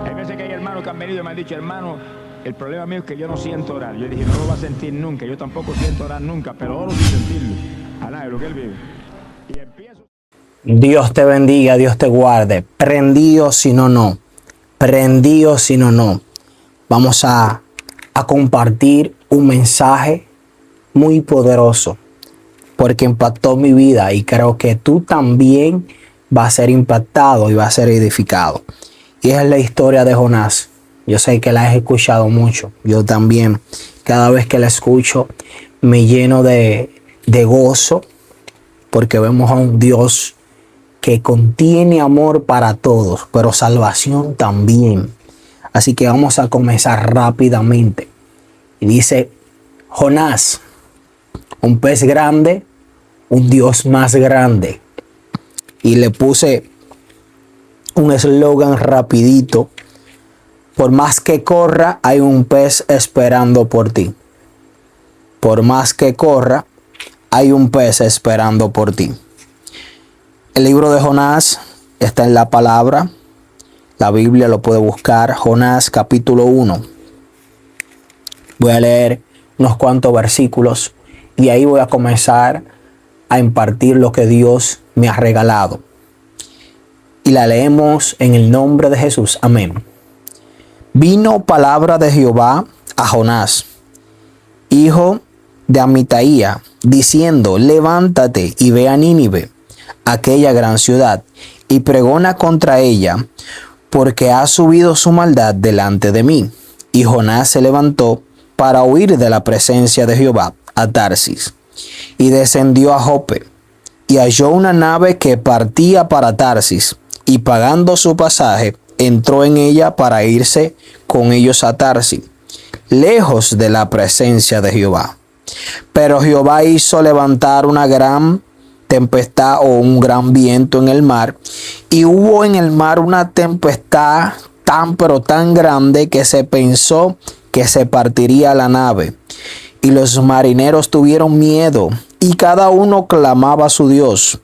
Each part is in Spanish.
Hay veces que hay hermanos que han venido y me han dicho, hermano, el problema mío es que yo no siento orar. Yo dije, no lo va a sentir nunca, yo tampoco siento orar nunca, pero oro sin sentirlo. Alá, es lo que él vive. Y empiezo. Dios te bendiga, Dios te guarde. Prendido si no, no. Prendido si no, no. Vamos a compartir un mensaje muy poderoso porque impactó mi vida y creo que tú también vas a ser impactado y vas a ser edificado. Y es la historia de Jonás. Yo sé que la has escuchado mucho. Yo también. Cada vez que la escucho me lleno de gozo porque vemos a un Dios que contiene amor para todos, pero salvación también. Así que vamos a comenzar rápidamente. Y dice, Jonás, un pez grande, un Dios más grande. Y le puse un eslogan rapidito. Por más que corra, hay un pez esperando por ti. Por más que corra, hay un pez esperando por ti. El libro de Jonás está en la palabra. La Biblia lo puede buscar. Jonás capítulo 1. Voy a leer unos cuantos versículos y ahí voy a comenzar a impartir lo que Dios me ha regalado. Y la leemos en el nombre de Jesús. Amén. Vino palabra de Jehová a Jonás, hijo de Amitaía, diciendo, levántate y ve a Nínive, aquella gran ciudad, y pregona contra ella, porque ha subido su maldad delante de mí. Y Jonás se levantó para huir de la presencia de Jehová a Tarsis, y descendió a Jope, y halló una nave que partía para Tarsis, y pagando su pasaje, entró en ella para irse con ellos a Tarsis, lejos de la presencia de Jehová. Pero Jehová hizo levantar una gran tempestad o un gran viento en el mar, y hubo en el mar una tempestad tan grande que se pensó que se partiría la nave. Y los marineros tuvieron miedo, y cada uno clamaba a su Dios,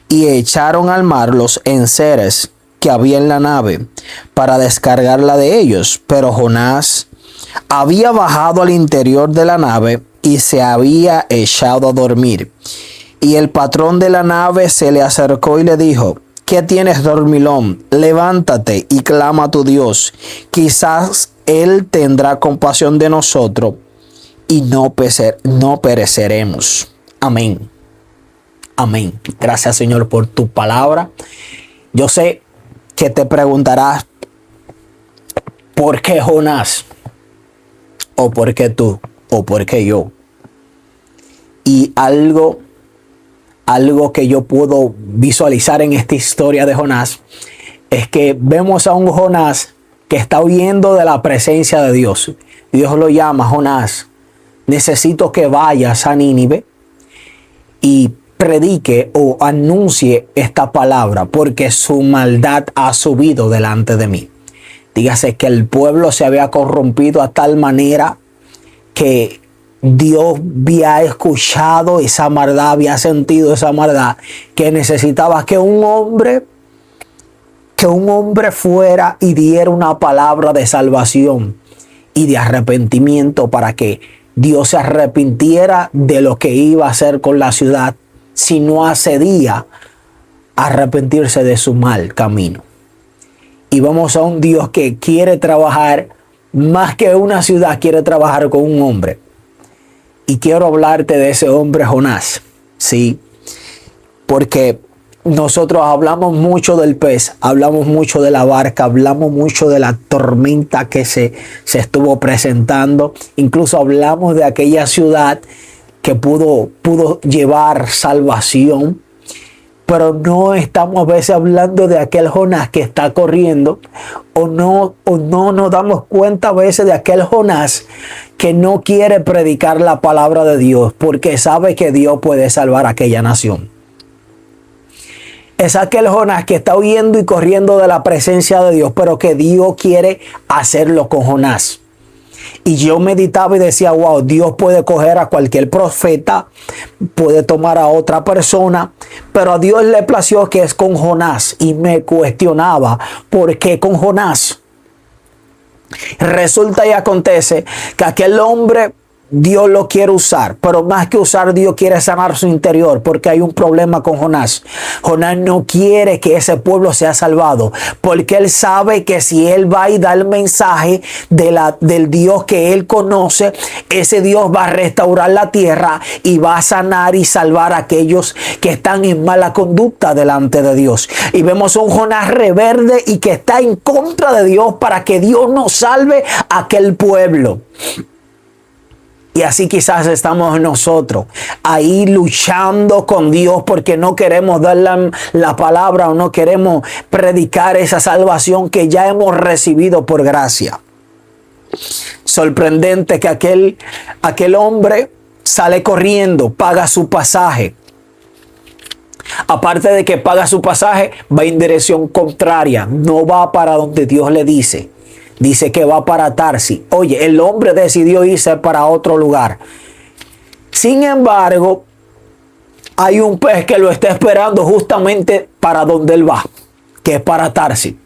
y echaron al mar los enseres que había en la nave para descargarla de ellos. Pero Jonás había bajado al interior de la nave y se había echado a dormir. Y el patrón de la nave se le acercó y le dijo, ¿qué tienes, dormilón? Levántate y clama a tu Dios. Quizás Él tendrá compasión de nosotros y no pereceremos. Amén. Amén. Gracias, Señor, por tu palabra. Yo sé que te preguntarás, ¿por qué Jonás? ¿O por qué tú? ¿O por qué yo? Y algo que yo puedo visualizar en esta historia de Jonás es que vemos a un Jonás que está huyendo de la presencia de Dios. Dios lo llama, Jonás, necesito que vayas a Nínive y predique o anuncie esta palabra porque su maldad ha subido delante de mí. Dígase que el pueblo se había corrompido a tal manera que Dios había escuchado esa maldad, había sentido esa maldad, que necesitaba que un hombre fuera y diera una palabra de salvación y de arrepentimiento para que Dios se arrepintiera de lo que iba a hacer con la ciudad si no accedía a arrepentirse de su mal camino. Y vamos a un Dios que quiere trabajar más que una ciudad, quiere trabajar con un hombre. Y quiero hablarte de ese hombre Jonás, sí, porque nosotros hablamos mucho del pez, hablamos mucho de la barca, hablamos mucho de la tormenta que se estuvo presentando, incluso hablamos de aquella ciudad que pudo llevar salvación, pero no estamos a veces hablando de aquel Jonás que está corriendo, o no nos damos cuenta a veces de aquel Jonás que no quiere predicar la palabra de Dios porque sabe que Dios puede salvar a aquella nación. Es aquel Jonás que está huyendo y corriendo de la presencia de Dios, pero que Dios quiere hacerlo con Jonás. Y yo meditaba y decía, wow, Dios puede coger a cualquier profeta, puede tomar a otra persona, pero a Dios le plació que es con Jonás. Y me cuestionaba, ¿por qué con Jonás? Resulta y acontece que aquel hombre, Dios lo quiere usar, pero más que usar, Dios quiere sanar su interior, porque hay un problema con Jonás. Jonás no quiere que ese pueblo sea salvado, porque él sabe que si él va y da el mensaje del Dios que él conoce, ese Dios va a restaurar la tierra y va a sanar y salvar a aquellos que están en mala conducta delante de Dios. Y vemos un Jonás rebelde y que está en contra de Dios para que Dios no salve a aquel pueblo. Y así quizás estamos nosotros ahí luchando con Dios porque no queremos dar la palabra o no queremos predicar esa salvación que ya hemos recibido por gracia. Sorprendente que aquel hombre sale corriendo, paga su pasaje. Aparte de que paga su pasaje, va en dirección contraria, no va para donde Dios le dice. Dice que va para Tarsis. Oye, el hombre decidió irse para otro lugar. Sin embargo, hay un pez que lo está esperando justamente para donde él va, que es para Tarsis.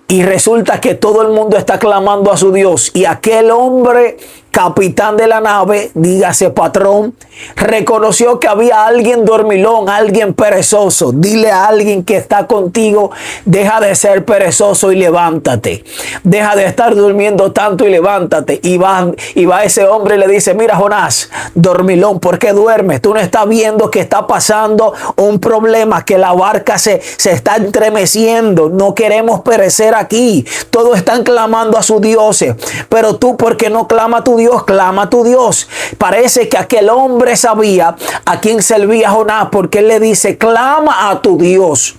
Y resulta que todo el mundo está clamando a su Dios. Y aquel hombre, capitán de la nave, dígase patrón, reconoció que había alguien dormilón, alguien perezoso. Dile a alguien que está contigo, deja de ser perezoso y levántate. Deja de estar durmiendo tanto y levántate. Y va ese hombre y le dice, mira Jonás, dormilón, ¿por qué duermes? Tú no estás viendo que está pasando un problema, que la barca se está entremeciendo. No queremos perecer aquí. Todos están clamando a sus dioses. Pero tú, ¿por qué no clama a tu Dios? Clama a tu Dios. Parece que aquel hombre sabía a quién servía Jonás, porque él le dice, clama a tu Dios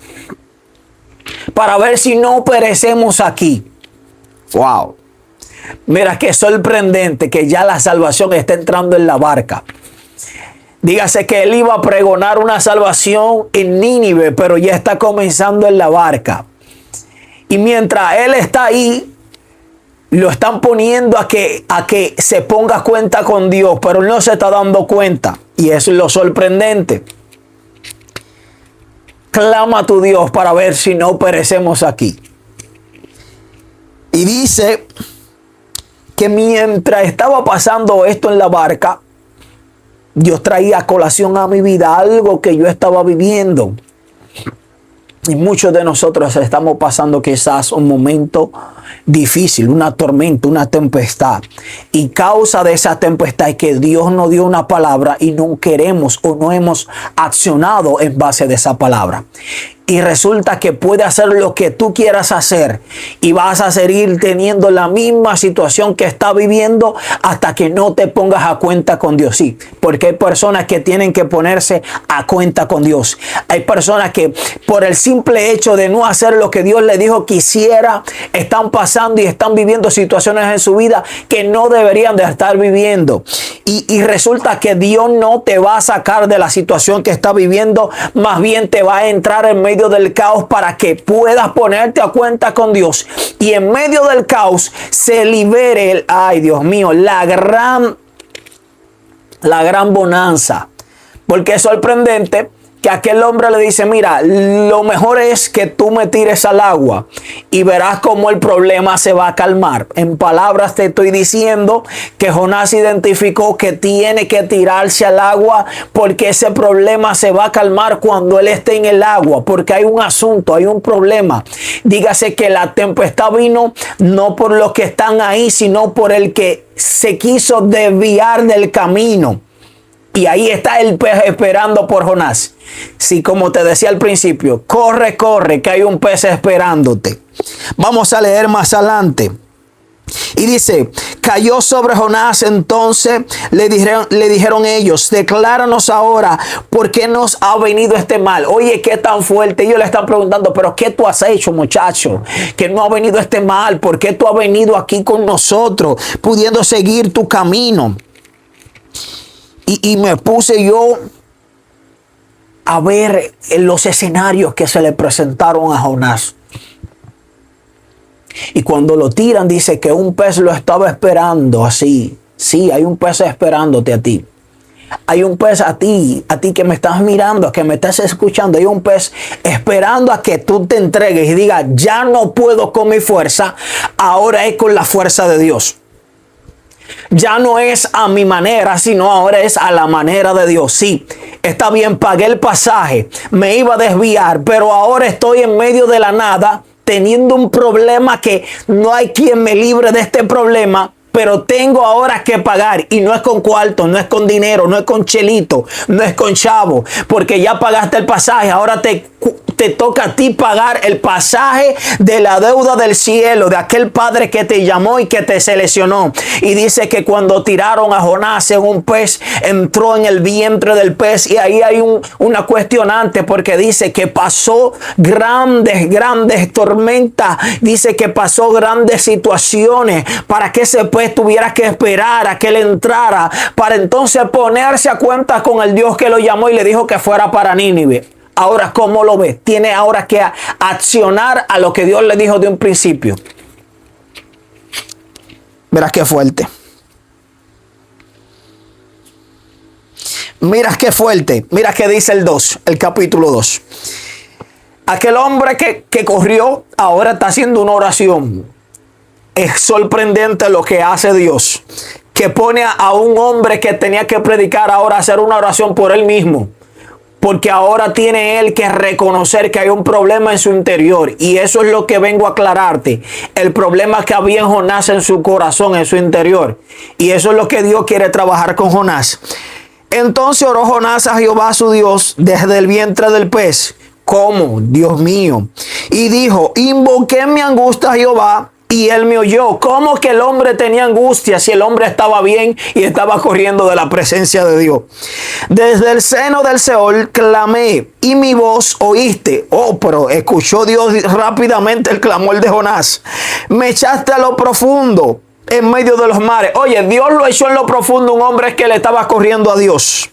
para ver si no perecemos aquí. Wow. Mira qué sorprendente que ya la salvación está entrando en la barca. Dígase que él iba a pregonar una salvación en Nínive, pero ya está comenzando en la barca. Y mientras él está ahí, lo están poniendo a que se ponga cuenta con Dios, pero él no se está dando cuenta. Y eso es lo sorprendente. Clama a tu Dios para ver si no perecemos aquí. Y dice que mientras estaba pasando esto en la barca, Dios traía a colación a mi vida algo que yo estaba viviendo. Y muchos de nosotros estamos pasando quizás un momento difícil, una tormenta, una tempestad. Y causa de esa tempestad es que Dios nos dio una palabra y no queremos o no hemos accionado en base de esa palabra. Y resulta que puede hacer lo que tú quieras hacer y vas a seguir teniendo la misma situación que estás viviendo hasta que no te pongas a cuenta con Dios. Sí, porque hay personas que tienen que ponerse a cuenta con Dios. Hay personas que por el simple hecho de no hacer lo que Dios le dijo que hiciera, están pasando y están viviendo situaciones en su vida que no deberían de estar viviendo. Y resulta que Dios no te va a sacar de la situación que estás viviendo, más bien te va a entrar en medio del caos para que puedas ponerte a cuenta con Dios. Y en medio del caos se libere, ay Dios mío, la gran bonanza. Porque es sorprendente que aquel hombre le dice, mira, lo mejor es que tú me tires al agua y verás cómo el problema se va a calmar. En palabras te estoy diciendo que Jonás identificó que tiene que tirarse al agua porque ese problema se va a calmar cuando él esté en el agua, porque hay un asunto, hay un problema. Dígase que la tempestad vino no por los que están ahí, sino por el que se quiso desviar del camino. Y ahí está el pez esperando por Jonás. Sí, como te decía al principio, corre, corre, que hay un pez esperándote. Vamos a leer más adelante. Y dice, cayó sobre Jonás, entonces le dijeron ellos, decláranos ahora por qué nos ha venido este mal. Oye, qué tan fuerte. Ellos le están preguntando, pero ¿qué tú has hecho, muchacho? Que no ha venido este mal. ¿Por qué tú has venido aquí con nosotros, pudiendo seguir tu camino? Y me puse yo a ver en los escenarios que se le presentaron a Jonás. Y cuando lo tiran, dice que un pez lo estaba esperando así. Sí, hay un pez esperándote a ti. Hay un pez a ti que me estás mirando, que me estás escuchando. Hay un pez esperando a que tú te entregues y digas, ya no puedo con mi fuerza, ahora es con la fuerza de Dios. Ya no es a mi manera, sino ahora es a la manera de Dios. Sí, está bien, pagué el pasaje, me iba a desviar, pero ahora estoy en medio de la nada, teniendo un problema que no hay quien me libre de este problema. Pero tengo ahora que pagar, y no es con cuarto, no es con dinero, no es con chelito, no es con chavo, porque ya pagaste el pasaje. Ahora te toca a ti pagar el pasaje de la deuda del cielo, de aquel padre que te llamó y que te seleccionó. Y dice que cuando tiraron a Jonás en un pez, entró en el vientre del pez, y ahí hay una cuestionante, porque dice que pasó grandes tormentas, dice que pasó grandes situaciones para que ese pez tuviera que esperar a que él entrara, para entonces ponerse a cuenta con el Dios que lo llamó y le dijo que fuera para Nínive. Ahora, ¿cómo lo ves? Tiene ahora que accionar a lo que Dios le dijo de un principio. Verás qué fuerte. Mira qué fuerte. Mira qué dice el capítulo 2. Aquel hombre que corrió ahora está haciendo una oración. Es sorprendente lo que hace Dios, que pone a un hombre que tenía que predicar ahora a hacer una oración por él mismo. Porque ahora tiene él que reconocer que hay un problema en su interior. Y eso es lo que vengo a aclararte. El problema que había en Jonás en su corazón, en su interior. Y eso es lo que Dios quiere trabajar con Jonás. Entonces oró Jonás a Jehová su Dios desde el vientre del pez. ¿Cómo? Dios mío. Y dijo, invoqué mi angustia a Jehová, y él me oyó. ¿Cómo que el hombre tenía angustia si el hombre estaba bien y estaba corriendo de la presencia de Dios? Desde el seno del Seol clamé y mi voz oíste. Oh, pero escuchó Dios rápidamente el clamor de Jonás. Me echaste a lo profundo, en medio de los mares. Oye, Dios lo echó en lo profundo un hombre que le estaba corriendo a Dios.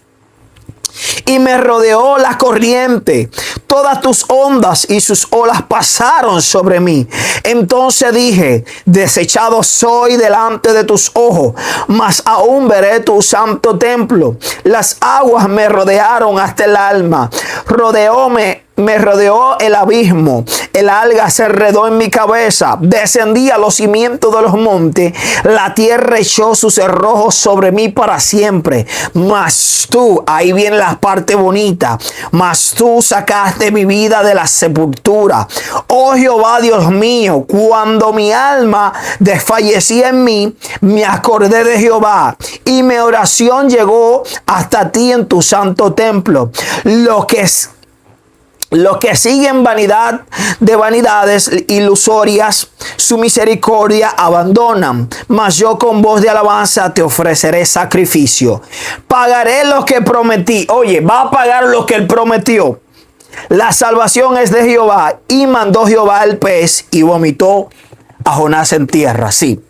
Y me rodeó la corriente, todas tus ondas y sus olas pasaron sobre mí. Entonces dije, desechado soy delante de tus ojos, mas aún veré tu santo templo. Las aguas me rodearon hasta el alma, me rodeó el abismo, el alga se enredó en mi cabeza, descendí a los cimientos de los montes, la tierra echó sus cerrojos sobre mí para siempre. Mas tú, ahí viene la parte bonita, mas tú sacaste mi vida de la sepultura. Oh Jehová Dios mío, cuando mi alma desfallecía en mí, me acordé de Jehová y mi oración llegó hasta ti en tu santo templo. Los que siguen vanidad de vanidades ilusorias, su misericordia abandonan. Mas yo con voz de alabanza te ofreceré sacrificio. Pagaré lo que prometí. Oye, va a pagar lo que él prometió. La salvación es de Jehová. Y mandó Jehová el pez y vomitó a Jonás en tierra. Sí.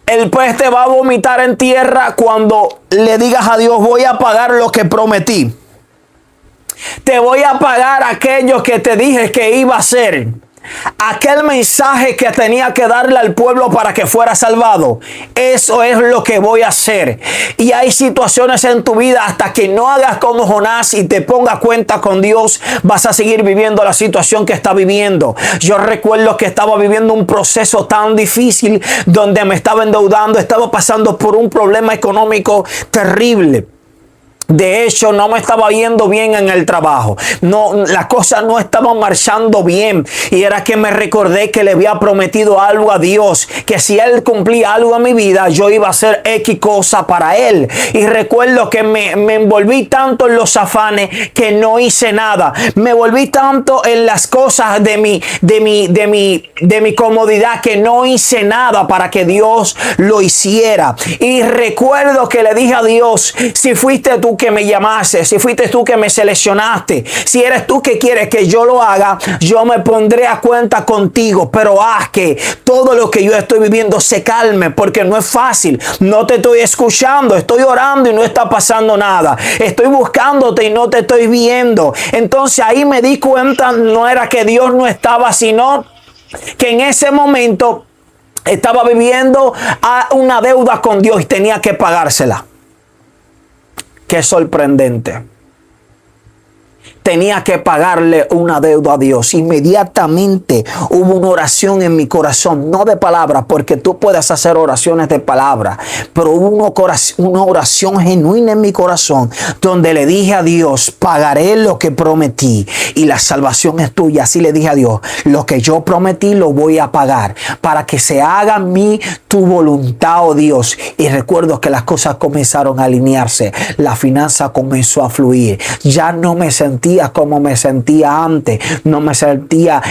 El pez te va a vomitar en tierra cuando le digas a Dios, voy a pagar lo que prometí. Te voy a pagar aquello que te dije que iba a hacer. Aquel mensaje que tenía que darle al pueblo para que fuera salvado. Eso es lo que voy a hacer. Y hay situaciones en tu vida, hasta que no hagas como Jonás y te pongas cuenta con Dios, vas a seguir viviendo la situación que está viviendo. Yo recuerdo que estaba viviendo un proceso tan difícil, donde me estaba endeudando, estaba pasando por un problema económico terrible. De hecho, no me estaba yendo bien en el trabajo. No, las cosas no estaban marchando bien. Y era que me recordé que le había prometido algo a Dios, que si Él cumplía algo en mi vida, yo iba a hacer X cosa para Él. Y recuerdo que me envolví tanto en los afanes que no hice nada. Me volví tanto en las cosas de mi comodidad que no hice nada para que Dios lo hiciera. Y recuerdo que le dije a Dios, si fuiste tú que me llamaste, si fuiste tú que me seleccionaste, si eres tú que quieres que yo lo haga, yo me pondré a cuenta contigo, pero haz que todo lo que yo estoy viviendo se calme, porque no es fácil. No te estoy escuchando, estoy orando y no está pasando nada, estoy buscándote y no te estoy viendo. Entonces ahí me di cuenta, no era que Dios no estaba, sino que en ese momento estaba viviendo a una deuda con Dios y tenía que pagársela. qué sorprendente. Tenía que pagarle una deuda a Dios. Inmediatamente hubo una oración en mi corazón, no de palabras, porque tú puedes hacer oraciones de palabras, pero hubo una oración genuina en mi corazón, donde le dije a Dios, pagaré lo que prometí y la salvación es tuya. Así le dije a Dios, lo que yo prometí lo voy a pagar, para que se haga en mí tu voluntad, oh Dios. Y recuerdo que las cosas comenzaron a alinearse, la finanza comenzó a fluir. Ya no me sentía como me sentía antes, no me sentía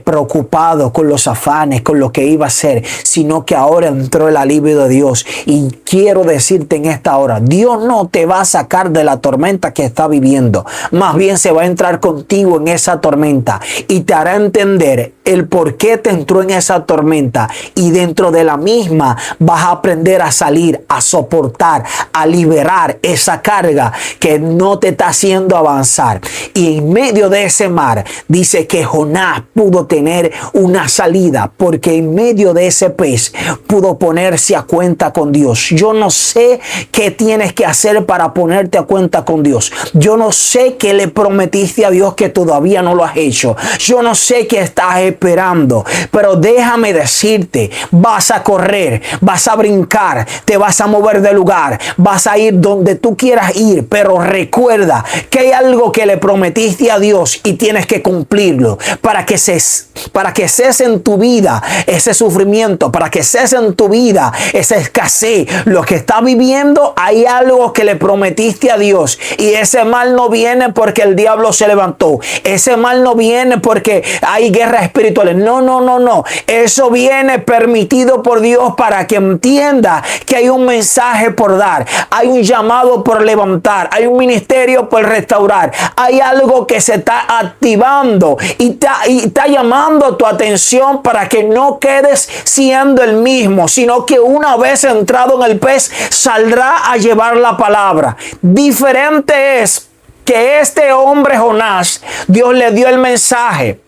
preocupado con los afanes, con lo que iba a hacer, sino que ahora entró el alivio de Dios. Y quiero decirte en esta hora, Dios no te va a sacar de la tormenta que está viviendo, más bien se va a entrar contigo en esa tormenta y te hará entender el por qué te entró en esa tormenta, y dentro de la misma vas a aprender a salir, a soportar, a liberar esa carga que no te está haciendo avanzar. Y en medio de ese mar dice que Jonás pudo tener una salida, porque en medio de ese pez pudo ponerse a cuenta con Dios. Yo no sé qué tienes que hacer para ponerte a cuenta con Dios. Yo no sé qué le prometiste a Dios que todavía no lo has hecho. Yo no sé qué estás esperando, pero déjame decirte, vas a correr, vas a brincar, te vas a mover de lugar, vas a ir donde tú quieras ir, pero recuerda que hay algo que le prometiste a Dios y tienes que cumplirlo para que cese en tu vida ese sufrimiento, para que cese en tu vida esa escasez. Lo que está viviendo, hay algo que le prometiste a Dios, y ese mal no viene porque el diablo se levantó. Ese mal no viene porque hay guerras espirituales. No. Eso viene permitido por Dios para que entienda que hay un mensaje por dar, hay un llamado por levantar, hay un ministerio por restaurar, hay algo que se está activando y está llamando tu atención para que no quedes siendo el mismo, sino que una vez entrado en el pez saldrá a llevar la palabra. Diferente es que este hombre Jonás, Dios le dio el mensaje,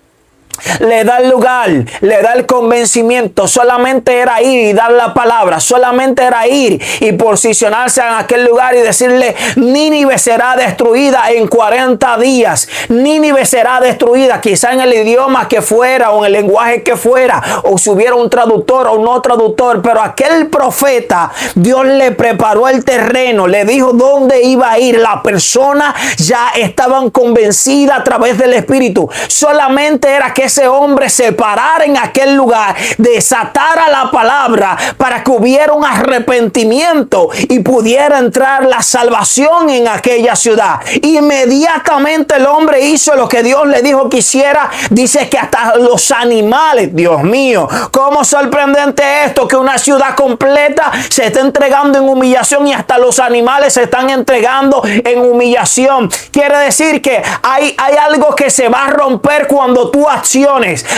le da el lugar, le da el convencimiento. Solamente era ir y dar la palabra, solamente era ir y posicionarse en aquel lugar y decirle: Nínive será destruida en 40 días. Nínive será destruida, quizá en el idioma que fuera o en el lenguaje que fuera, o si hubiera un traductor o no traductor, pero aquel profeta, Dios le preparó el terreno, le dijo dónde iba a ir. La persona ya estaban convencidas a través del Espíritu. Solamente era que ese hombre se parara en aquel lugar, desatara la palabra para que hubiera un arrepentimiento y pudiera entrar la salvación en aquella ciudad. Inmediatamente el hombre hizo lo que Dios le dijo que hiciera. Dice que hasta los animales, Dios mío, cómo sorprendente esto, que una ciudad completa se está entregando en humillación y hasta los animales se están entregando en humillación. Quiere decir que hay algo que se va a romper cuando tú acciones.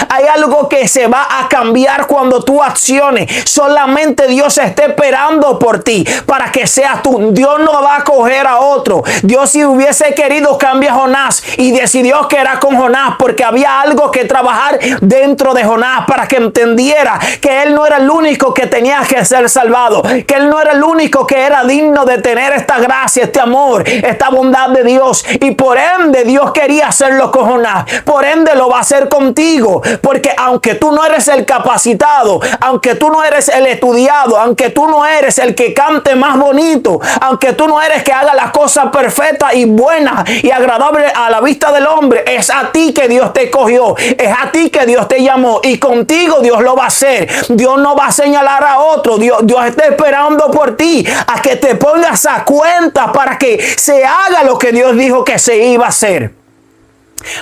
Hay algo que se va a cambiar cuando tú acciones. Solamente Dios está esperando por ti para que seas tú. Dios no va a coger a otro. Dios, si hubiese querido, cambia a Jonás, y decidió que era con Jonás porque había algo que trabajar dentro de Jonás para que entendiera que él no era el único que tenía que ser salvado, que él no era el único que era digno de tener esta gracia, este amor, esta bondad de Dios. Y por ende Dios quería hacerlo con Jonás. Por ende lo va a hacer contigo, porque aunque tú no eres el capacitado, aunque tú no eres el estudiado, aunque tú no eres el que cante más bonito, aunque tú no eres que haga las cosas perfectas y buenas y agradables a la vista del hombre, es a ti que Dios te cogió, es a ti que Dios te llamó, y contigo Dios lo va a hacer. Dios no va a señalar a otro. Dios está esperando por ti a que te pongas a cuenta para que se haga lo que Dios dijo que se iba a hacer.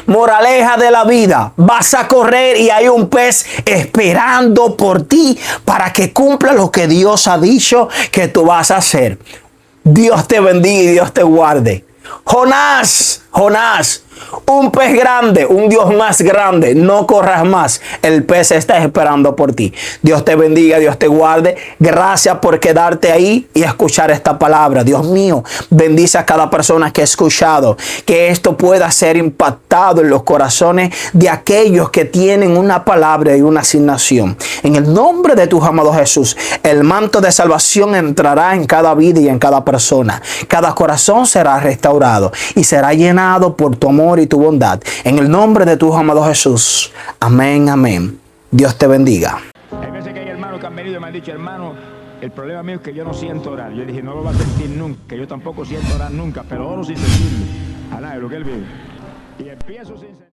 Moraleja de la vida: vas a correr y hay un pez esperando por ti para que cumpla lo que Dios ha dicho que tú vas a hacer. Dios te bendiga y Dios te guarde. Jonás Jonás, un pez grande, un Dios más grande, no corras más. El pez está esperando por ti. Dios te bendiga, Dios te guarde. Gracias por quedarte ahí y escuchar esta palabra. Dios mío, bendice a cada persona que ha escuchado. Que esto pueda ser impactado en los corazones de aquellos que tienen una palabra y una asignación. En el nombre de tu amado Jesús, el manto de salvación entrará en cada vida y en cada persona. Cada corazón será restaurado y será llenado por tu amor y tu bondad. En el nombre de tu amado Jesús. Amén, amén. Dios te bendiga. Hay veces que hay hermanos que han venido y me han dicho, hermano, el problema mío es que yo no siento orar. Yo dije, no lo va a sentir nunca. Yo tampoco siento orar nunca, pero oro sin sentirlo. Alá, lo que él vive. Y empiezo sin sentir.